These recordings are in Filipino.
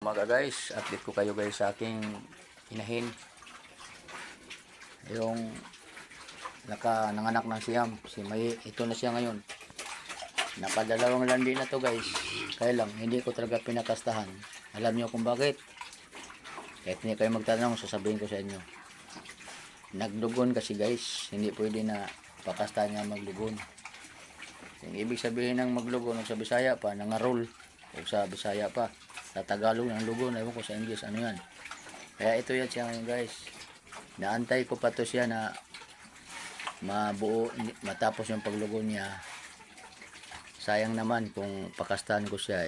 Umaga guys, update ko kayo guys sa aking inahin. Yung nanganak ng siyam, si May, ito na siya ngayon. Napadalawang landi na to guys. Kaya lang, hindi ko talaga pinakastahan. Alam niyo kung bakit? Kahit hindi kayo magtanong, sasabihin ko sa inyo. Naglugon kasi guys, hindi pwede na pakastahan niya maglugon. Yung ibig sabihin ng maglugon, sa Bisaya pa, nangarol. O sa Bisaya pa. Sa Tagalog ng lugon, ewan ko sa English ano yan. Kaya ito yan siya ngayon guys. Naantay ko pa to siya na mabuo, matapos yung paglugon niya. Sayang naman kung pakastahan ko siya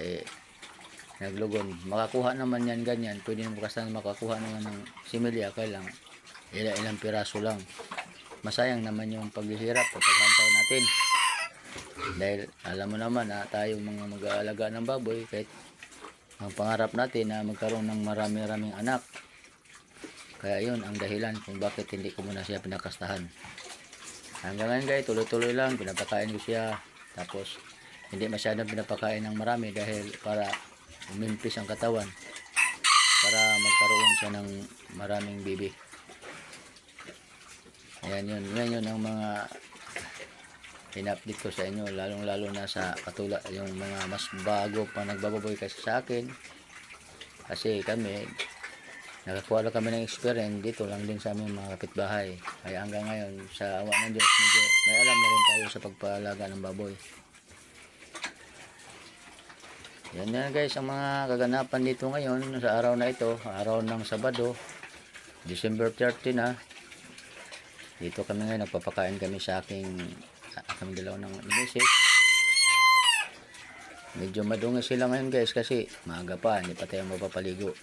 naglugon. Makakuha naman yan ganyan, pwede nang pakastahan, makakuha naman ng similya, kaya lang ilang piraso lang. Masayang naman yung paghihirap o paghantay natin. Dahil alam mo naman na tayo mga mag-aalaga ng baboy, kahit ang pangarap natin na magkaroon ng marami-raming anak. Kaya yun ang dahilan kung bakit hindi ko muna siya pinakastahan. Hanggang ngayon guys, tuloy-tuloy lang, pinapakain ko siya. Tapos hindi masyadong pinapakain ng marami dahil para umimpis ang katawan, para magkaroon siya ng maraming bibi. Ayan yun ang mga in-update ko sa inyo, lalong-lalo na sa katulad yung mga mas bago pa nagbababoy kasi sa akin. Kasi kami, nakakuha lang kami ng experience dito lang din sa aming mga kapitbahay. Kaya hanggang ngayon, sa awa ng Diyos, medyo may alam na rin tayo sa pagpalaga ng baboy. Yan na guys, ang mga kaganapan dito ngayon sa araw na ito, araw ng Sabado, December 30 na. Dito kami ngayon, nagpapakain kami sa kami dalawa ng misis. Medyo madungis sila ngayon guys kasi maaga pa, hindi pa tayo mapapaligo.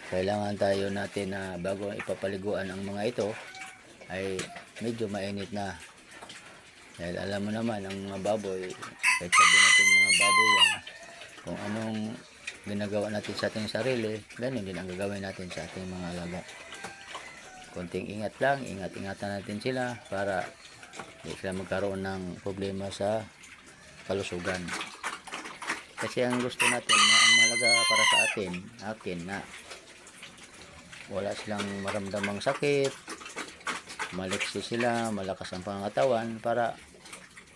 Kailangan tayo natin na bago ipapaliguan ang mga ito ay medyo mainit na. Dahil alam mo naman ang mga baboy, kahit sabihin natin mga baboy yan, kung anong ginagawa natin sa ating sarili, ganun din ang gagawin natin sa ating mga alaga. Konting ingat lang, ingat-ingatan natin sila para hindi sila magkaroon ng problema sa kalusugan. Kasi ang gusto natin na ang malaga para sa akin na wala silang maramdamang sakit, maliksi sila, malakas ang pangangatawan, para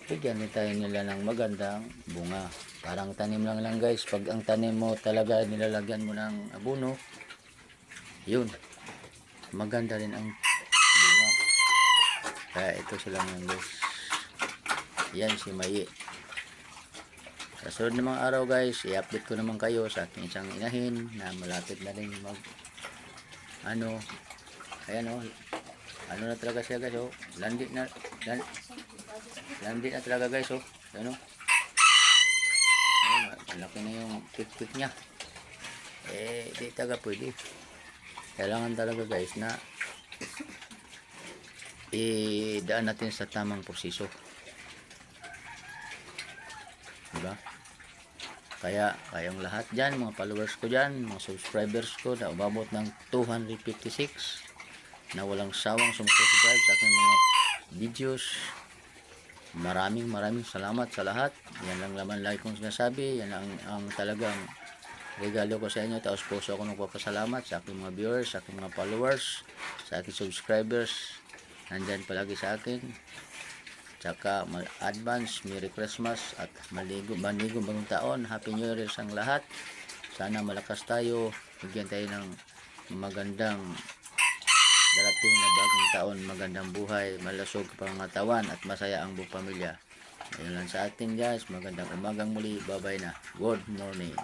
bigyan din tayo nila ng magandang bunga. Parang tanim lang guys, pag ang tanim mo talaga nilalagyan mo ng abono, yun, maganda rin ang bunga. Kaya ito sila ngayon guys. Yan si Mai. Sa sunod ng mga araw guys, i-update ko naman kayo sa aking isang inahin na malapit na rin ayan ano na talaga siya guys, landi na talaga guys, ayan malaki na yung tik-tik niya. Di talaga pwede. Kailangan talaga guys na idaan natin sa tamang proseso, diba? Kaya kayong lahat dyan, mga followers ko dyan, mga subscribers ko na umabot ng 256 na walang sawang sumusubscribe sa aking mga videos, maraming salamat sa lahat. Yan lang naman lagi kong sinasabi, yan ang talagang regalo ko sa inyo. Taos puso ako nagpapasalamat sa aking mga viewers, sa aking mga followers, sa aking subscribers, nandyan palagi sa akin. Tsaka advance Merry Christmas at manigong bagong taon. Happy New Year sa lahat. Sana malakas tayo, bigyan tayo ng magandang darating na bagong taon, magandang buhay, malusog pangangatawan at masaya ang buong pamilya. Ayun lang sa atin guys, magandang umagang muli. Bye bye na, good morning.